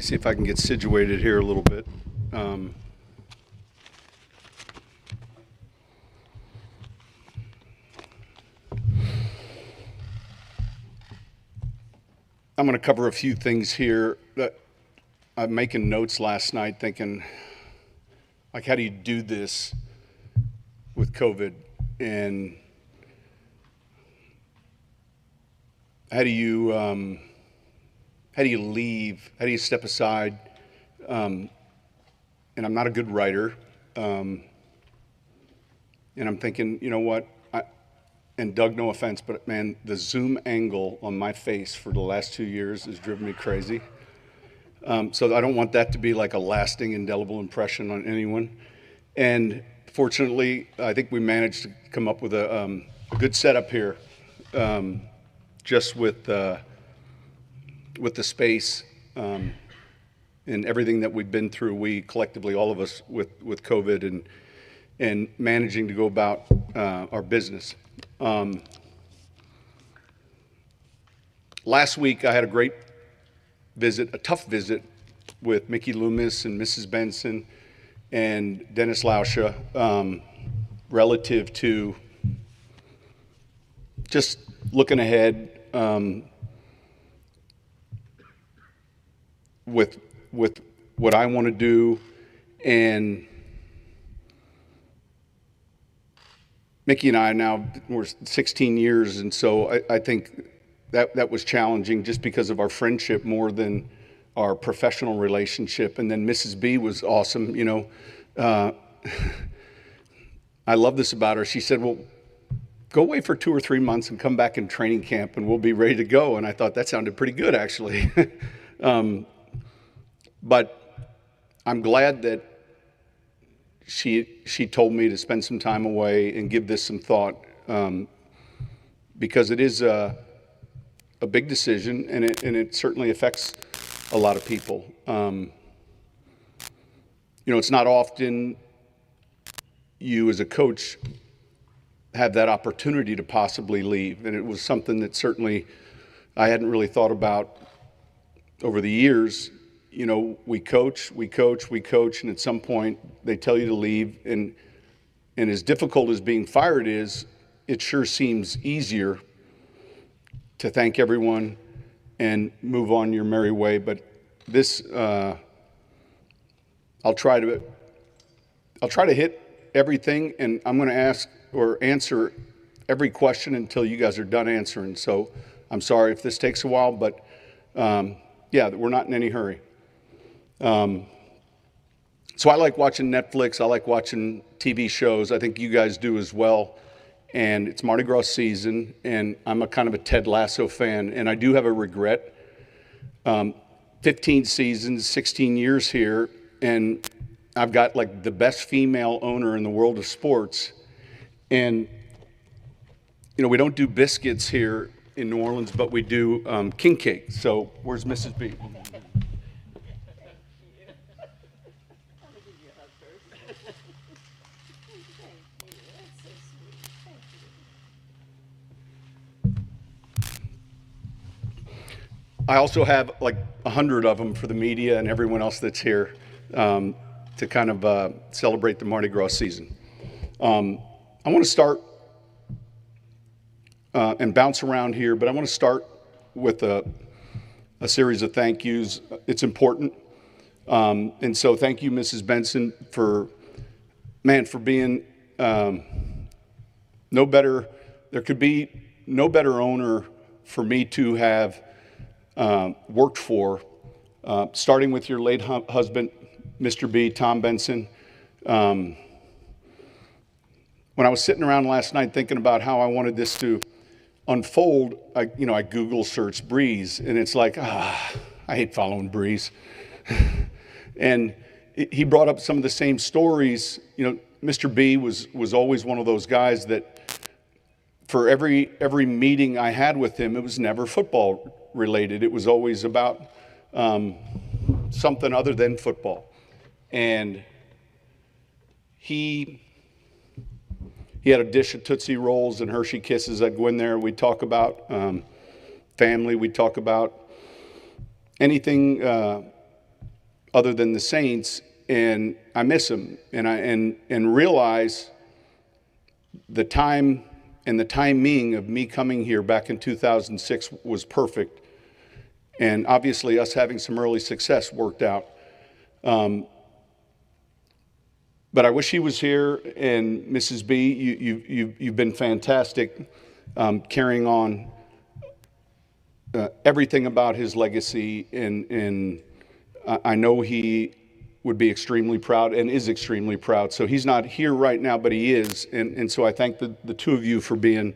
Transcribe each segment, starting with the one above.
me see if I can get situated here a little bit. I'm going to cover a few things here. I'm making notes last night thinking, like, how do you do this with COVID? And how do you leave? How do you step aside? And I'm not a good writer. And I'm thinking, you know what? And Doug, no offense, but man, the zoom angle on my face for the last 2 years has driven me crazy. So I don't want that to be like a lasting, indelible impression on anyone. And fortunately, I think we managed to come up with a good setup here, just with the space and everything that we've been through. We collectively, all of us, with COVID and managing to go about our business. Last week, I had a great visit, a tough visit with Mickey Loomis and Mrs. Benson and Dennis Lauscha, relative to just looking ahead with what I want to do. And Mickey and I now, we're 16 years, and so I think that was challenging just because of our friendship more than our professional relationship. And then Mrs. B was awesome. You know, I love this about her. She said, well, go away for 2 or 3 months and come back in training camp and we'll be ready to go. And I thought that sounded pretty good, actually. But I'm glad that she told me to spend some time away and give this some thought, because it is a big decision, and it certainly affects a lot of people. You know, it's not often you as a coach have that opportunity to possibly leave, and it was something that certainly I hadn't really thought about over the years. You know, we coach, and at some point they tell you to leave, and as difficult as being fired is, it sure seems easier to thank everyone and move on your merry way. But this, I'll try to hit everything, and I'm going to ask or answer every question until you guys are done answering. So I'm sorry if this takes a while, but yeah, we're not in any hurry. So I like watching Netflix. I like watching TV shows. I think you guys do as well. And it's Mardi Gras season, and I'm a kind of a Ted Lasso fan. And I do have a regret. 15 seasons, 16 years here, and I've got like the best female owner in the world of sports. And, you know, we don't do biscuits here in New Orleans, but we do king cake. So where's Mrs. B? I also have like 100 of them for the media and everyone else that's here to kind of celebrate the Mardi Gras season. I want to start and bounce around here, but I want to start with a series of thank yous. It's important. And so thank you, Mrs. Benson, for being no better. There could be no better owner for me to have worked for, starting with your late husband, Mr. B, Tom Benson. When I was sitting around last night thinking about how I wanted this to unfold, I Google searched Breeze, and it's like, I hate following Breeze. And he brought up some of the same stories. You know, Mr. B was always one of those guys that for every meeting I had with him, it was never football related. It was always about something other than football. And he had a dish of Tootsie Rolls and Hershey Kisses. I'd go in there. We'd talk about family. We'd talk about anything other than the Saints, and I miss him, and realize the time and the timing of me coming here back in 2006 was perfect, and obviously us having some early success worked out. But I wish he was here, and Mrs. B, you've been fantastic, carrying on everything about his legacy, and I know he would be extremely proud and is extremely proud. So he's not here right now, but he is, and so I thank the two of you for being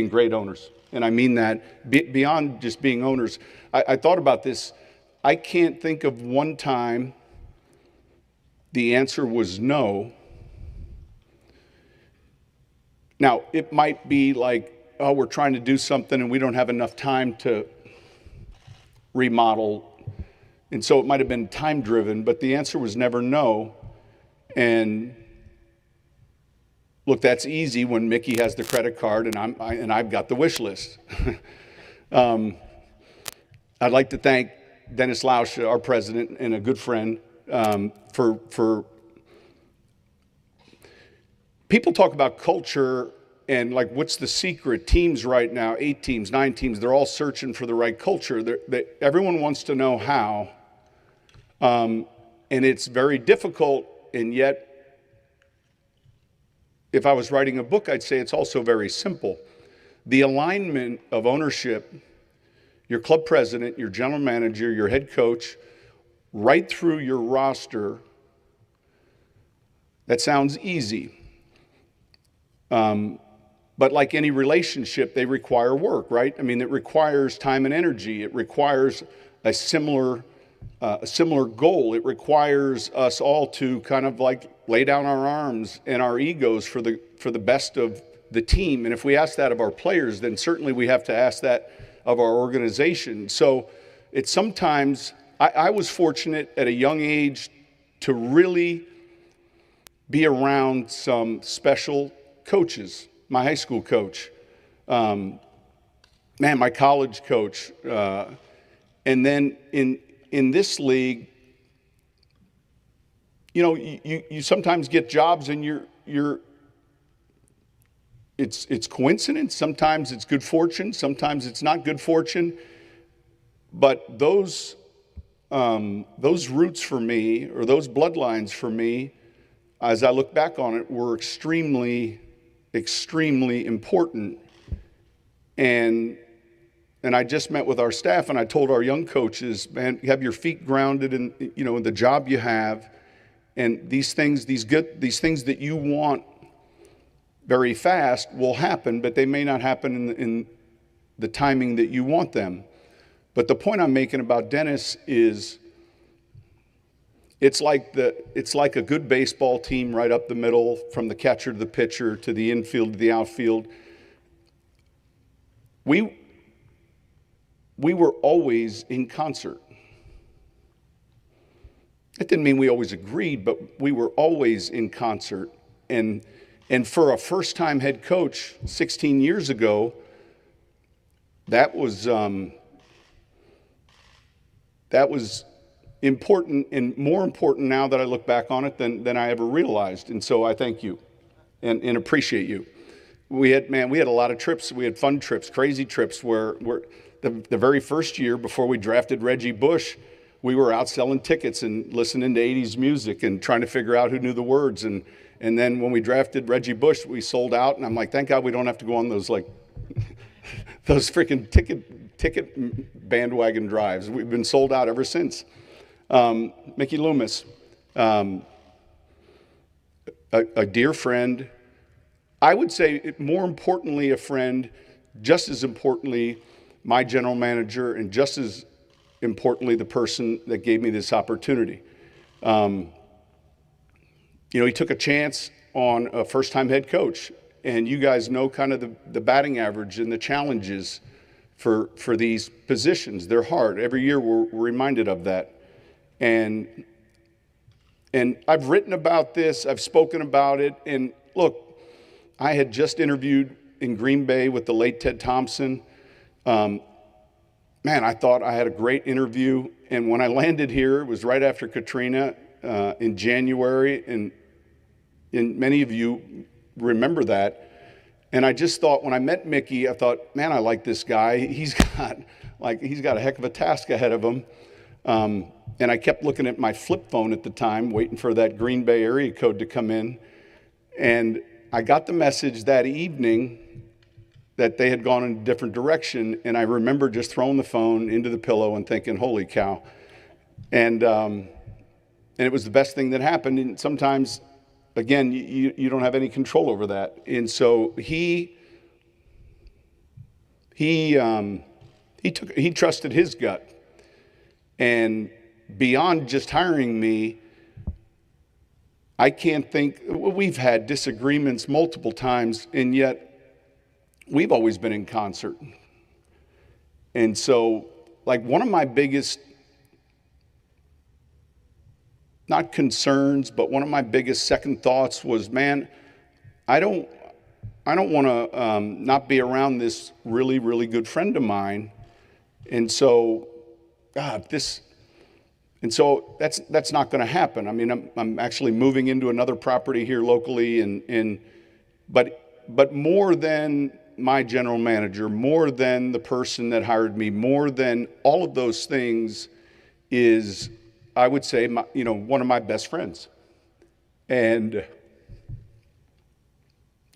great owners, and I mean that beyond just being owners. I thought about this. I can't think of one time the answer was no. Now, it might be like, oh, we're trying to do something and we don't have enough time to remodel. And so it might have been time driven, but the answer was never no. And look, that's easy when Mickey has the credit card and I've got the wish list. I'd like to thank Dennis Lausch, our president and a good friend, for people talk about culture and like what's the secret. Teams right now, 8 teams, 9 teams, they're all searching for the right culture. Everyone wants to know how, and it's very difficult. And yet, if I was writing a book, I'd say it's also very simple. The alignment of ownership, your club president, your general manager, your head coach, right through your roster. That sounds easy. But like any relationship, they require work, right? I mean, it requires time and energy. It requires a similar goal. It requires us all to kind of like lay down our arms and our egos for the best of the team. And if we ask that of our players, then certainly we have to ask that of our organization. So it's sometimes, I was fortunate at a young age to really be around some special coaches. My high school coach, my college coach, and then in this league, you know, you sometimes get jobs and it's coincidence. Sometimes it's good fortune. Sometimes it's not good fortune. But those roots for me, or those bloodlines for me, as I look back on it, were extremely important. And I just met with our staff and I told our young coaches, man, have your feet grounded in, you know, in the job you have, and these things that you want very fast will happen, but they may not happen in the timing that you want them. But the point I'm making about Dennis is it's like a good baseball team right up the middle, from the catcher to the pitcher to the infield to the outfield. We were always in concert. That didn't mean we always agreed, but we were always in concert. And for a first-time head coach 16 years ago, that was important, and more important now that I look back on it than I ever realized. And so I thank you and appreciate you. We had a lot of trips. We had fun trips, crazy trips where the very first year before we drafted Reggie Bush, we were out selling tickets and listening to 80s music and trying to figure out who knew the words. And then when we drafted Reggie Bush, we sold out. And I'm like, thank God we don't have to go on those those freaking ticket bandwagon drives. We've been sold out ever since. Mickey Loomis, a dear friend. I would say more importantly a friend, just as importantly my general manager, and just as importantly the person that gave me this opportunity. You know, he took a chance on a first-time head coach, and you guys know kind of the batting average and the challenges for these positions. They're hard. Every year we're reminded of that. And I've written about this, I've spoken about it, and look, I had just interviewed in Green Bay with the late Ted Thompson. man, I thought I had a great interview. And when I landed here, it was right after Katrina in January. And many of you remember that. And I just thought, when I met Mickey, I thought, man, I like this guy. He's got a heck of a task ahead of him. And I kept looking at my flip phone at the time, waiting for that Green Bay area code to come in. And I got the message that evening that they had gone in a different direction. And I remember just throwing the phone into the pillow and thinking, holy cow. And it was the best thing that happened. And sometimes, again, you don't have any control over that. And so he trusted his gut. And beyond just hiring me, I can't think, we've had disagreements multiple times, and yet we've always been in concert. And so, like, one of my biggest, not concerns, but one of my biggest second thoughts was, man, I don't want to not be around this really, really good friend of mine. And so, God, and so that's not going to happen. I mean, I'm actually moving into another property here locally, but more than my general manager, more than the person that hired me, more than all of those things is, I would say, one of my best friends. And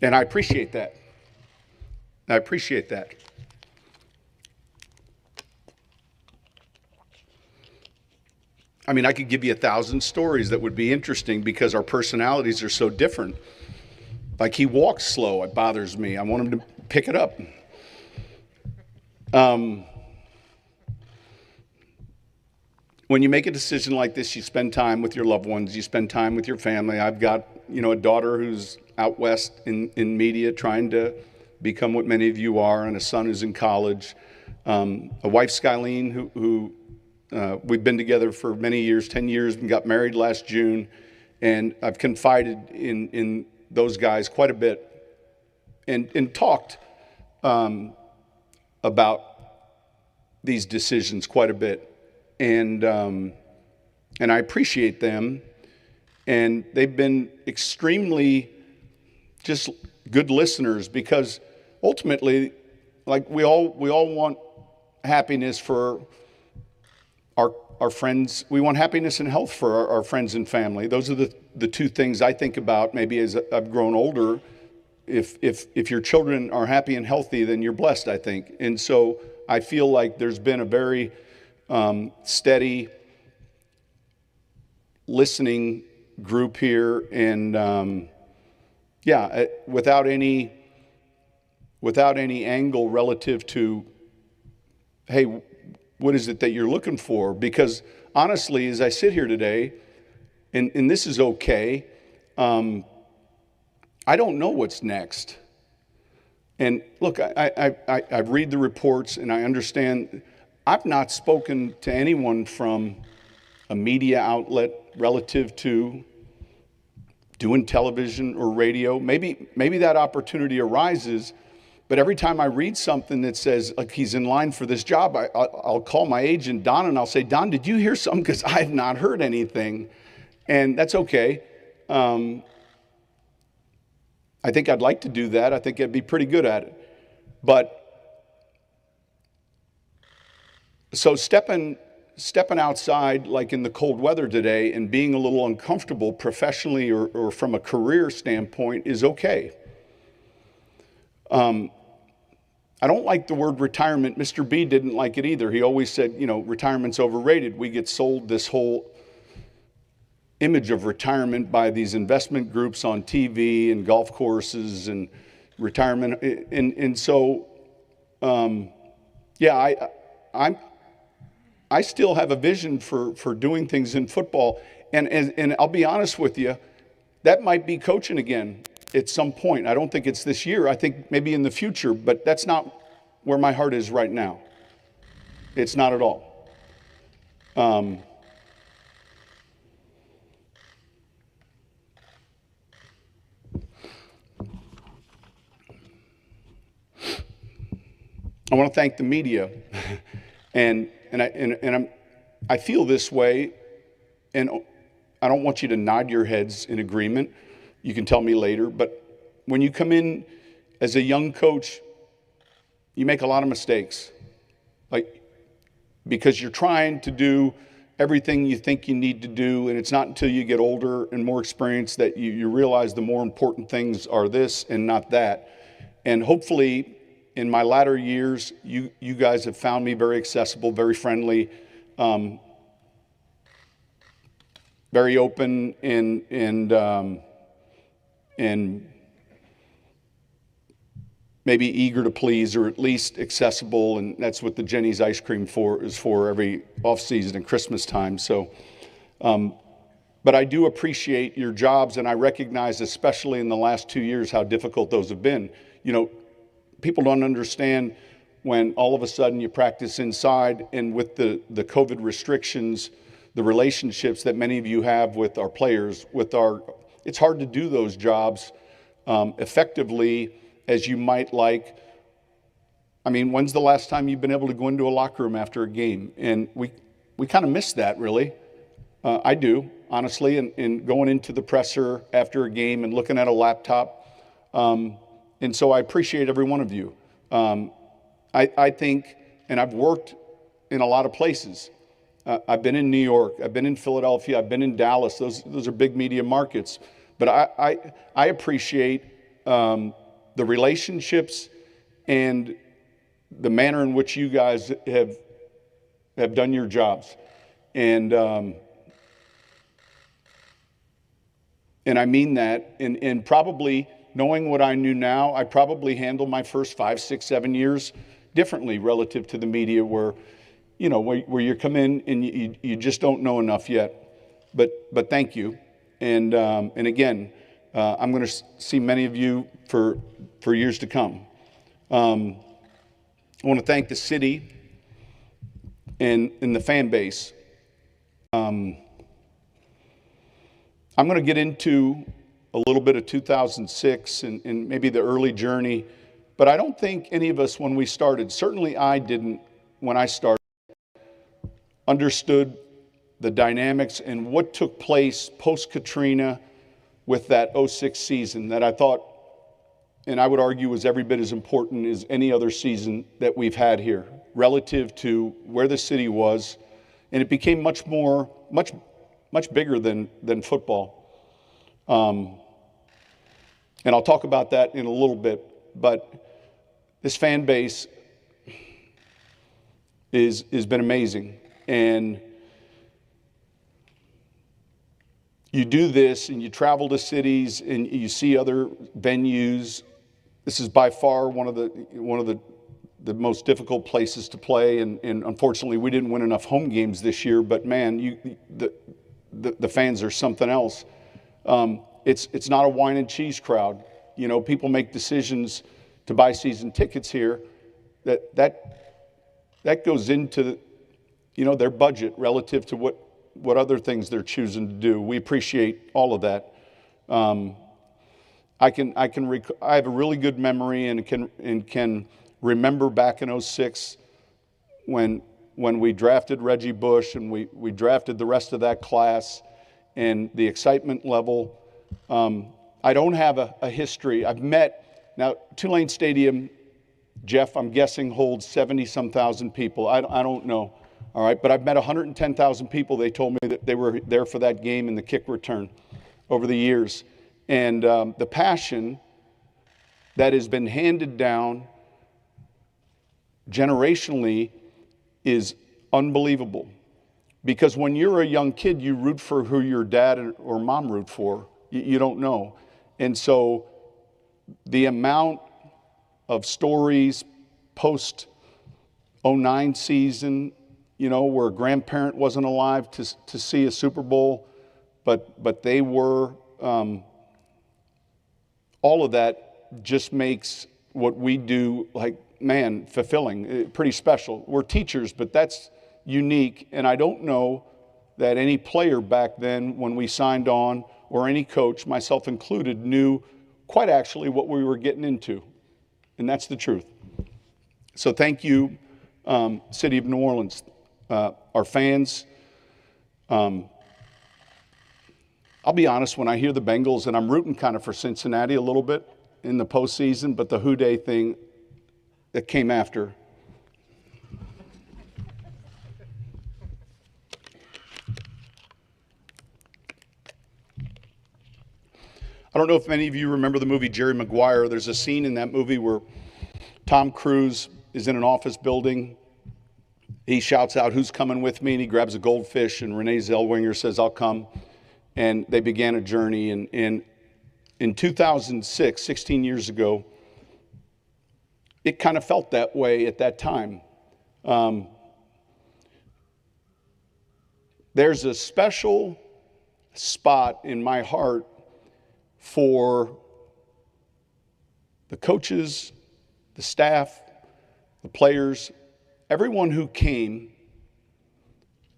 I appreciate that. I appreciate that. I mean, I could give you 1,000 stories that would be interesting because our personalities are so different. Like, he walks slow. It bothers me. I want him to pick it up. When you make a decision like this, you spend time with your loved ones. You spend time with your family. I've got, a daughter who's out west in media trying to become what many of you are, and a son who's in college. A wife, Skylene, who we've been together for many years, 10 years, and got married last June. And I've confided in those guys quite a bit and talked about these decisions quite a bit. And I appreciate them. And they've been extremely just good listeners, because ultimately, like, we all want happiness for our friends. We want happiness and health for our friends and family. Those are the two things I think about maybe as I've grown older. If your children are happy and healthy, then you're blessed, I think. And so I feel like there's been a very steady listening group here, and without any angle relative to, hey, what is it that you're looking for? Because honestly, as I sit here today, and this is okay, I don't know what's next. And look, I read the reports and I understand. I've not spoken to anyone from a media outlet relative to doing television or radio. Maybe that opportunity arises. But every time I read something that says, like, he's in line for this job, I'll call my agent, Don, and I'll say, Don, did you hear something? Because I have not heard anything. And that's okay. I think I'd like to do that. I think I'd be pretty good at it. But so stepping outside, like in the cold weather today, and being a little uncomfortable professionally or from a career standpoint is okay. I don't like the word retirement. Mr. B didn't like it either. He always said, retirement's overrated. We get sold this whole image of retirement by these investment groups on TV and golf courses and retirement. And so, I still have a vision for doing things in football. And I'll be honest with you, that might be coaching again at some point. I don't think it's this year. I think maybe in the future, but that's not where my heart is right now. It's not at all. I want to thank the media. I feel this way, and I don't want you to nod your heads in agreement. You can tell me later, but when you come in as a young coach, you make a lot of mistakes. Like, because you're trying to do everything you think you need to do, and it's not until you get older and more experienced that you realize the more important things are this and not that. And hopefully, in my latter years, you guys have found me very accessible, very friendly, very open, and maybe eager to please, or at least accessible, and that's what the Jenny's ice cream is for every off season and Christmas time. So, but I do appreciate your jobs, and I recognize, especially in the last 2 years, how difficult those have been. You know, people don't understand when all of a sudden you practice inside, and with the COVID restrictions, the relationships that many of you have with our players, it's hard to do those jobs effectively as you might like. I mean, when's the last time you've been able to go into a locker room after a game? And we kind of miss that, really. I do, honestly, and going into the presser after a game and looking at a laptop. And so I appreciate every one of you. I think, and I've worked in a lot of places. I've been in New York, I've been in Philadelphia, I've been in Dallas. Those are big media markets. But I appreciate the relationships and the manner in which you guys have done your jobs. And I mean that. And probably knowing what I knew now, I probably handled my first 5, 6, 7 years differently relative to the media, where you come in and you just don't know enough yet. But thank you. And again, I'm going to see many of you for years to come. I want to thank the city and the fan base. I'm going to get into a little bit of 2006 and maybe the early journey, but I don't think any of us, when we started, certainly I didn't when I started, understood the dynamics and what took place post-Katrina with that 06 season that I thought, and I would argue, was every bit as important as any other season that we've had here, relative to where the city was. And it became much bigger than football. And I'll talk about that in a little bit, but this fan base has been amazing. And you do this and you travel to cities and you see other venues. This is by far one of the most difficult places to play, and unfortunately we didn't win enough home games this year, but man, the fans are something else. It's not a wine and cheese crowd. People make decisions to buy season tickets here that goes into their budget relative to what other things they're choosing to do. We appreciate all of that. I have a really good memory and can remember back in 06 when we drafted Reggie Bush and we drafted the rest of that class, and the excitement level. I don't have a history. I've met, now Tulane Stadium, Jeff, I'm guessing holds 70-some thousand people. I don't know. All right, but I've met 110,000 people. They told me that they were there for that game and the kick return over the years. And the passion that has been handed down generationally is unbelievable. Because when you're a young kid, you root for who your dad or mom root for. You don't know. And so the amount of stories post 09 season, where a grandparent wasn't alive to see a Super Bowl, but they were, all of that just makes what we do, fulfilling, pretty special. We're teachers, but that's unique, and I don't know that any player back then when we signed on, or any coach, myself included, knew quite actually what we were getting into, and that's the truth. So thank you city of New Orleans. Our fans, I'll be honest, when I hear the Bengals, and I'm rooting kind of for Cincinnati a little bit in the postseason, but the Who Dey thing that came after. I don't know if many of you remember the movie Jerry Maguire. There's a scene in that movie where Tom Cruise is in an office building. He shouts out, "Who's coming with me?" And he grabs a goldfish, and Renee Zellweger says, "I'll come." And they began a journey. And in 2006, 16 years ago, it kind of felt that way at that time. There's a special spot in my heart for the coaches, the staff, the players, everyone who came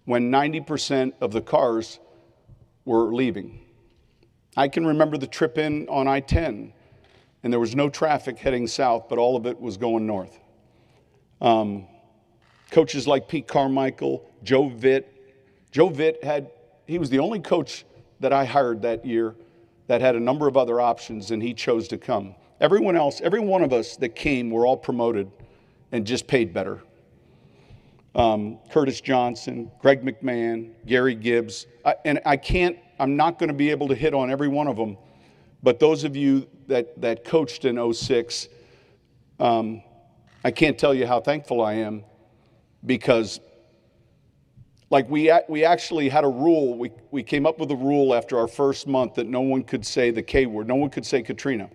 when 90% of the cars were leaving. I can remember the trip in on I-10, and there was no traffic heading south, but all of it was going north. Coaches like Pete Carmichael, Joe Vitt. Joe Vitt he was the only coach that I hired that year that had a number of other options, and he chose to come. Everyone else, every one of us that came were all promoted and just paid better. Curtis Johnson, Greg McMahon, Gary Gibbs. I'm not going to be able to hit on every one of them, but those of you that coached in 06, I can't tell you how thankful I am, because like we actually had a rule. We came up with a rule after our first month that no one could say the K word. No one could say Katrina,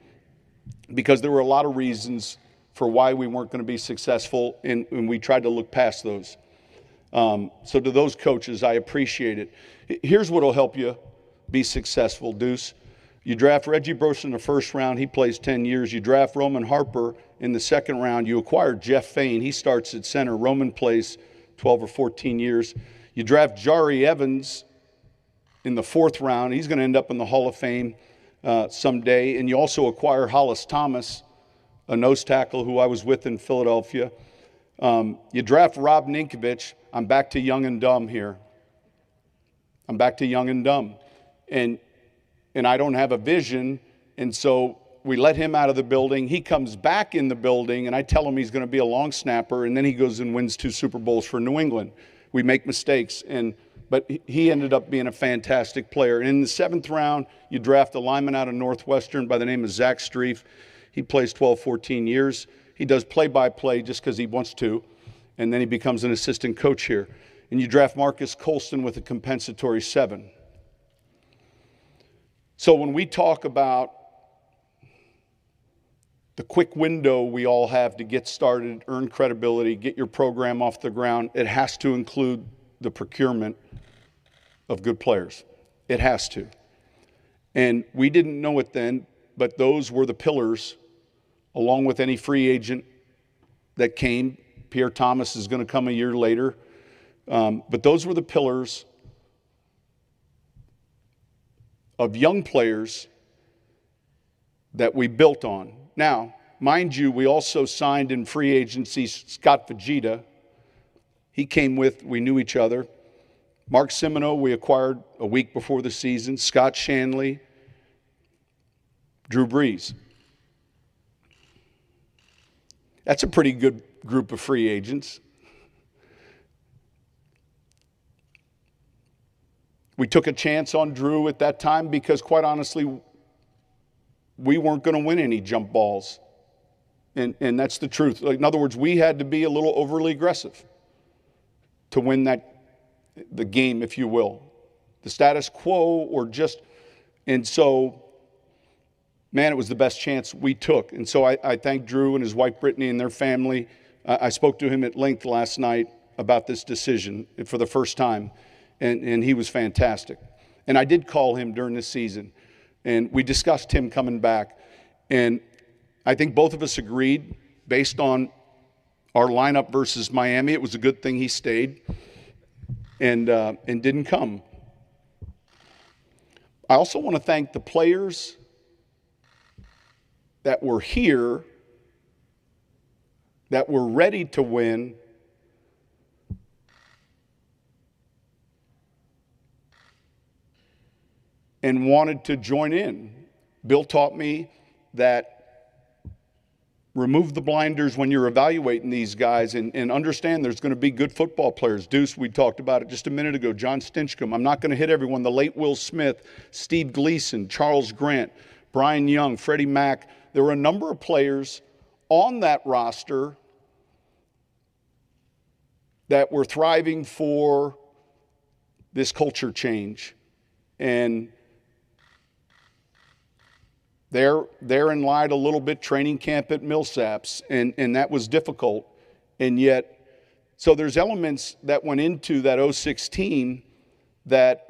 because there were a lot of reasons for why we weren't going to be successful, and we tried to look past those. So to those coaches, I appreciate it. Here's what will help you be successful, Deuce. You draft Reggie Bush in the first round. He plays 10 years. You draft Roman Harper in the second round. You acquire Jeff Fain. He starts at center. Roman plays 12 or 14 years. You draft Jari Evans in the fourth round. He's going to end up in the Hall of Fame someday. And you also acquire Hollis Thomas, a nose tackle who I was with in Philadelphia. You draft Rob Ninkovich. I'm back to young and dumb here. I'm back to young and dumb. And I don't have a vision, and so we let him out of the building. He comes back in the building, and I tell him he's going to be a long snapper, and then he goes and wins 2 Super Bowls for New England. We make mistakes, but he ended up being a fantastic player. And in the 7th round, you draft a lineman out of Northwestern by the name of Zach Streif. He plays 12, 14 years. He does play-by-play just because he wants to, and then he becomes an assistant coach here. And you draft Marcus Colston with a compensatory 7. So when we talk about the quick window we all have to get started, earn credibility, get your program off the ground, it has to include the procurement of good players. It has to. And we didn't know it then, but those were the pillars, along with any free agent that came. Pierre Thomas is going to come a year later. But those were the pillars of young players that we built on. Now, mind you, we also signed in free agency Scott Fajita. He came with, we knew each other. Mark Simino, we acquired a week before the season. Scott Shanley, Drew Brees. That's a pretty good group of free agents. We took a chance on Drew at that time because, quite honestly, we weren't going to win any jump balls. And that's the truth. Like, in other words, we had to be a little overly aggressive to win the game, if you will. The status quo and so, man, it was the best chance we took. And so I thank Drew and his wife Brittany and their family. I spoke to him at length last night about this decision for the first time. And he was fantastic. And I did call him during this season. And we discussed him coming back. And I think both of us agreed, based on our lineup versus Miami, it was a good thing he stayed and didn't come. I also want to thank the players that were here, that were ready to win, and wanted to join in. Bill taught me that remove the blinders when you're evaluating these guys and understand there's going to be good football players. Deuce, we talked about it just a minute ago. John Stinchcomb. I'm not going to hit everyone. The late Will Smith, Steve Gleason, Charles Grant, Brian Young, Freddie Mack. There were a number of players on that roster that were thriving for this culture change. And therein lied a little bit training camp at Millsaps, and that was difficult. And yet, so there's elements that went into that 06 team that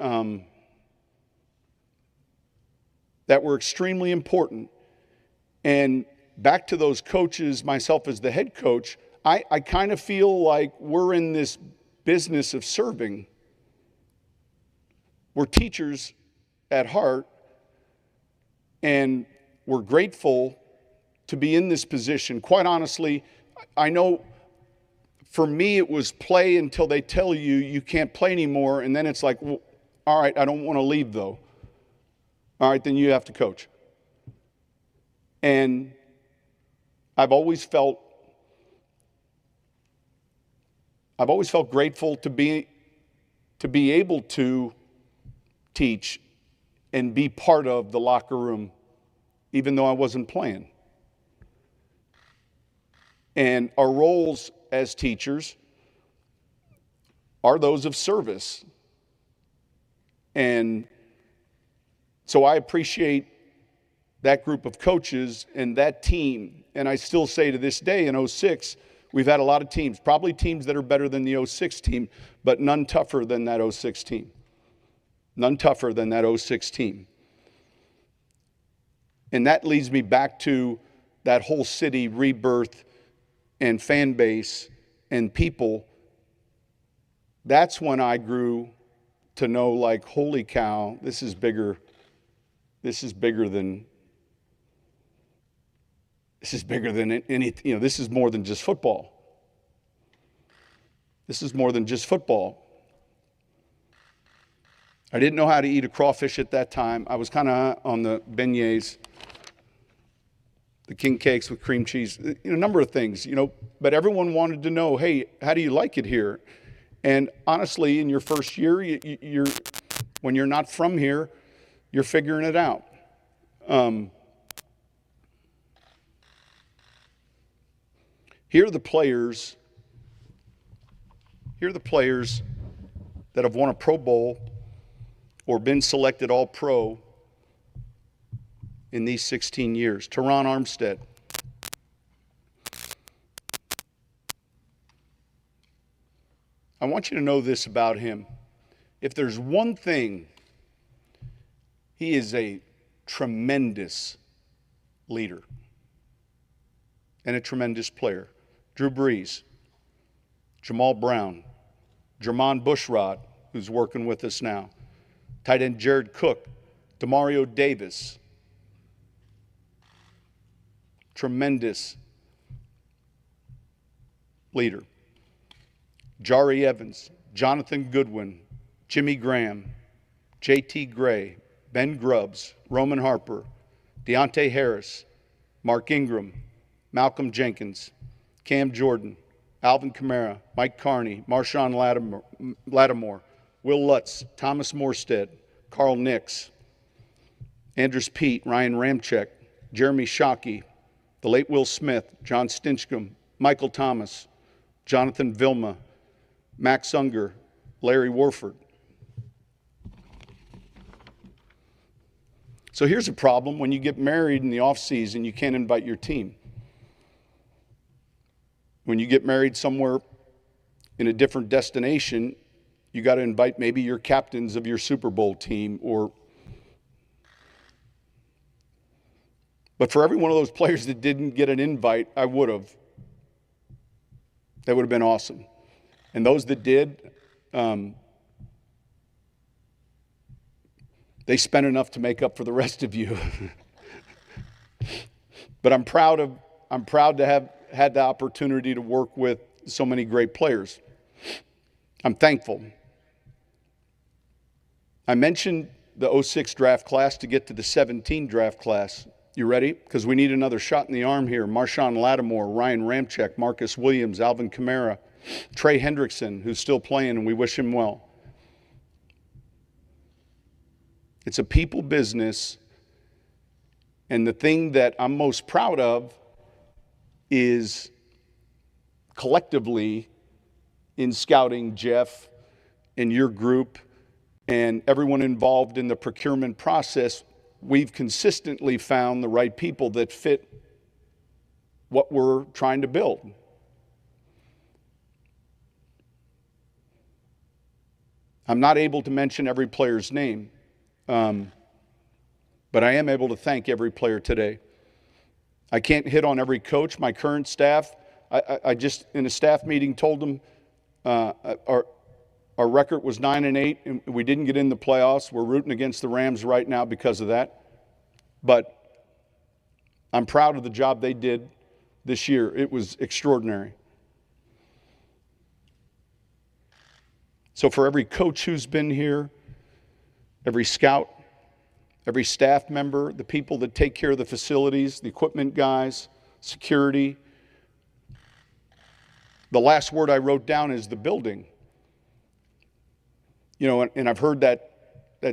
were extremely important. And back to those coaches, myself as the head coach, I kind of feel like we're in this business of serving. We're teachers at heart, and we're grateful to be in this position. Quite honestly, I know for me it was play until they tell you you can't play anymore, and then it's like, well, all right, I don't want to leave though. All right, then you have to coach. And I've always felt grateful to be able to teach and be part of the locker room, even though I wasn't playing. And our roles as teachers are those of service. And so I appreciate that group of coaches and that team. And I still say to this day in 06, we've had a lot of teams, probably teams that are better than the 06 team, but none tougher than that 06 team. None tougher than that 06 team. And that leads me back to that whole city rebirth and fan base and people. That's when I grew to know, like, holy cow, this is bigger than any, this is more than just football. This is more than just football. I didn't know how to eat a crawfish at that time. I was kind of on the beignets, the king cakes with cream cheese, a number of things, but everyone wanted to know, hey, how do you like it here? And honestly, in your first year, when you're not from here, you're figuring it out. Here are the players that have won a Pro Bowl or been selected All-Pro in these 16 years. Teron Armstead. I want you to know this about him. If there's one thing, he is a tremendous leader and a tremendous player. Drew Brees, Jamal Brown, Jermon Bushrod, who's working with us now, tight end Jared Cook, Demario Davis, tremendous leader. Jari Evans, Jonathan Goodwin, Jimmy Graham, J.T. Gray, Ben Grubbs, Roman Harper, Deontay Harris, Mark Ingram, Malcolm Jenkins, Cam Jordan, Alvin Kamara, Mike Carney, Marshawn Lattimore, Will Lutz, Thomas Morstead, Carl Nix, Andrus Peat, Ryan Ramczyk, Jeremy Shockey, the late Will Smith, John Stinchcomb, Michael Thomas, Jonathan Vilma, Max Unger, Larry Warford. So here's a problem. When you get married in the off season, you can't invite your team. When you get married somewhere in a different destination, you got to invite maybe your captains of your Super Bowl team But for every one of those players that didn't get an invite, I would have. That would have been awesome. And those that did, they spent enough to make up for the rest of you. But I'm proud to have had the opportunity to work with so many great players. I'm thankful. I mentioned the 06 draft class to get to the 17 draft class. You ready? Because we need another shot in the arm here. Marshawn Lattimore, Ryan Ramczyk, Marcus Williams, Alvin Kamara, Trey Hendrickson, who's still playing, and we wish him well. It's a people business, and the thing that I'm most proud of is collectively in scouting, Jeff and your group and everyone involved in the procurement process, we've consistently found the right people that fit what we're trying to build. I'm not able to mention every player's name, but I am able to thank every player today. I can't hit on every coach. My current staff, I just, in a staff meeting, told them our record was 9-8, and we didn't get in the playoffs. We're rooting against the Rams right now because of that. But I'm proud of the job they did this year. It was extraordinary. So for every coach who's been here, every scout, every staff member, the people that take care of the facilities, the equipment guys, security, the last word I wrote down is the building. You know, and I've heard that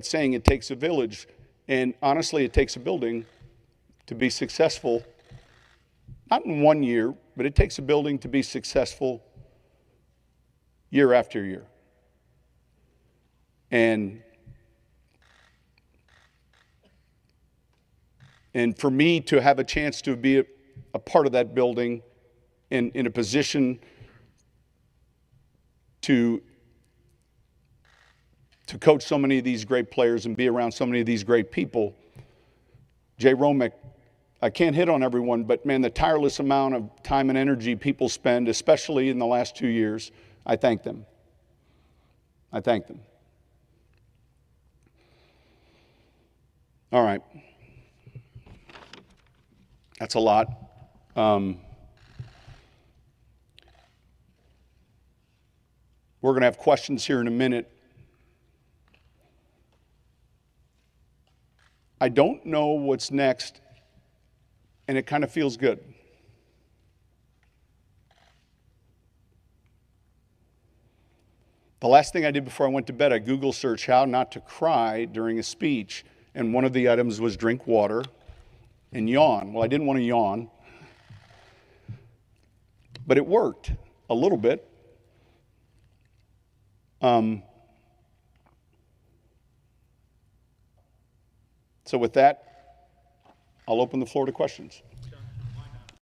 saying, it takes a village. And honestly, it takes a building to be successful. Not in 1 year, but it takes a building to be successful year after year. And for me to have a chance to be a part of that building and in a position to coach so many of these great players and be around so many of these great people. Jay Romick, I can't hit on everyone, but man, the tireless amount of time and energy people spend, especially in the last 2 years, I thank them. I thank them. All right. That's a lot. We're going to have questions here in a minute. I don't know what's next, and it kind of feels good. The last thing I did before I went to bed, I Google searched how not to cry during a speech, and one of the items was drink water and yawn. Well, I didn't want to yawn, but it worked a little bit. So with that, I'll open the floor to questions.